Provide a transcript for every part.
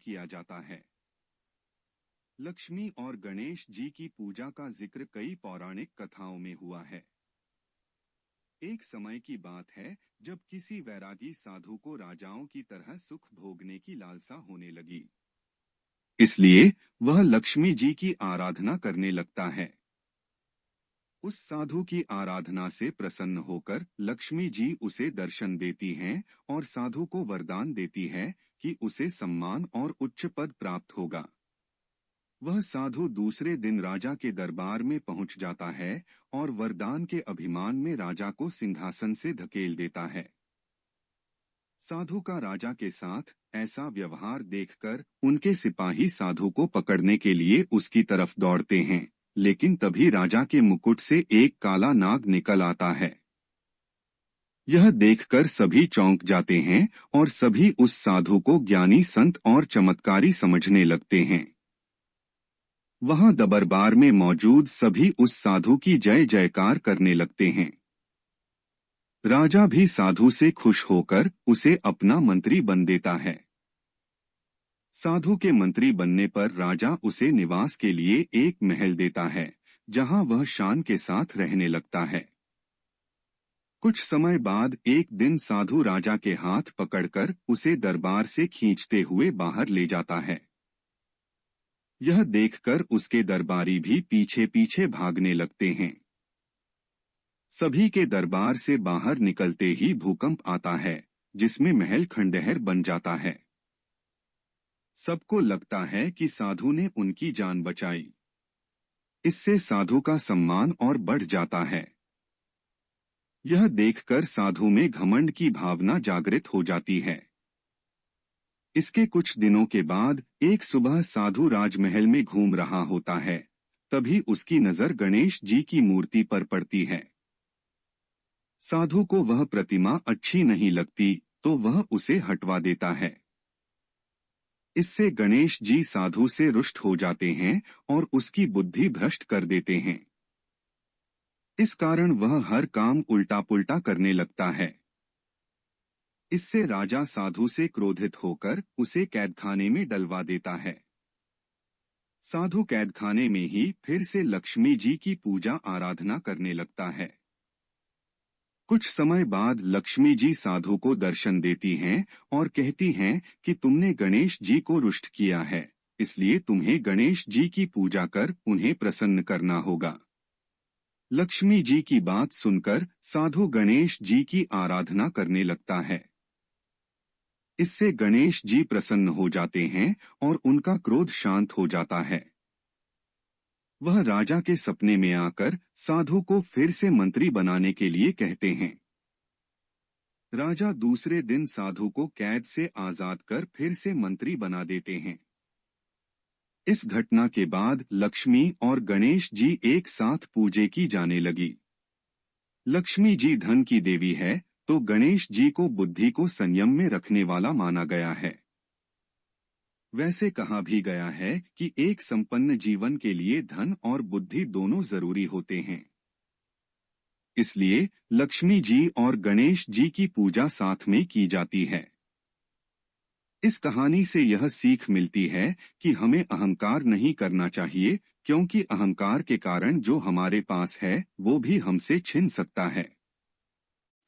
किया जाता है। लक्ष्मी और गणेश जी की पूजा का जिक्र कई पौराणिक कथाओं में हुआ है। एक समय की बात है जब किसी वैरागी साधु को राजाओं की तरह सुख भोगने की लालसा होने लगी। इसलिए वह लक्ष्मी जी की आराधना करने लगता है। उस साधु की आराधना से प्रसन्न होकर लक्ष्मी जी उसे दर्शन देती हैं और साधु को वरदान देती है कि उसे सम्मान और उच्च पद प्राप्त होगा। वह साधु दूसरे दिन राजा के दरबार में पहुंच जाता है और वरदान के अभिमान में राजा को सिंहासन से धकेल देता है। साधु का राजा के साथ ऐसा व्यवहार देखकर उनके सिपाही साधु को पकड़ने के लिए उसकी तरफ दौड़ते हैं, लेकिन तभी राजा के मुकुट से एक काला नाग निकल आता है। यह देखकर सभी चौंक जाते हैं और सभी उस साधु को ज्ञानी संत और चमत्कारी समझने लगते हैं। वहां दरबार में मौजूद सभी उस साधु की जय जयकार करने लगते हैं। राजा भी साधु से खुश होकर उसे अपना मंत्री बन देता है। साधु के मंत्री बनने पर राजा उसे निवास के लिए एक महल देता है, जहां वह शान के साथ रहने लगता है। कुछ समय बाद एक दिन साधु राजा के हाथ पकड़कर उसे दरबार से खींचते हुए बाहर ले जाता है। यह देखकर उसके दरबारी भी पीछे पीछे भागने लगते हैं। सभी के दरबार से बाहर निकलते ही भूकंप आता है, जिसमें महल खंडहर बन जाता है। सबको लगता है कि साधु ने उनकी जान बचाई। इससे साधु का सम्मान और बढ़ जाता है। यह देखकर साधु में घमंड की भावना जागृत हो जाती है। इसके कुछ दिनों के बाद एक सुबह साधु राजमहल में घूम रहा होता है। तभी उसकी नजर गणेश जी की मूर्ति पर पड़ती है। साधु को वह प्रतिमा अच्छी नहीं लगती, तो वह उसे हटवा देता है। इससे गणेश जी साधु से रुष्ट हो जाते हैं और उसकी बुद्धि भ्रष्ट कर देते हैं। इस कारण वह हर काम उल्टा पुल्टा करने लगता है। इससे राजा साधु से क्रोधित होकर उसे कैदखाने में डलवा देता है। साधु कैदखाने में ही फिर से लक्ष्मी जी की पूजा आराधना करने लगता है। कुछ समय बाद लक्ष्मी जी साधु को दर्शन देती हैं और कहती हैं कि तुमने गणेश जी को रुष्ट किया है, इसलिए तुम्हें गणेश जी की पूजा कर उन्हें प्रसन्न करना होगा। लक्ष्मी जी की बात सुनकर साधु गणेश जी की आराधना करने लगता है। इससे गणेश जी प्रसन्न हो जाते हैं और उनका क्रोध शांत हो जाता है। वह राजा के सपने में आकर साधु को फिर से मंत्री बनाने के लिए कहते हैं। राजा दूसरे दिन साधु को कैद से आजाद कर फिर से मंत्री बना देते हैं। इस घटना के बाद लक्ष्मी और गणेश जी एक साथ पूजे की जाने लगी। लक्ष्मी जी धन की देवी है, तो गणेश जी को बुद्धि को संयम में रखने वाला माना गया है। वैसे कहा भी गया है कि एक संपन्न जीवन के लिए धन और बुद्धि दोनों जरूरी होते हैं। इसलिए लक्ष्मी जी और गणेश जी की पूजा साथ में की जाती है। इस कहानी से यह सीख मिलती है कि हमें अहंकार नहीं करना चाहिए, क्योंकि अहंकार के कारण जो हमारे पास है वो भी हमसे छिन सकता है।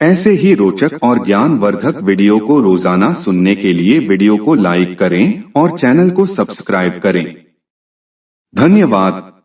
ऐसे ही रोचक और ज्ञानवर्धक वीडियो को रोजाना सुनने के लिए वीडियो को लाइक करें और चैनल को सब्सक्राइब करें। धन्यवाद।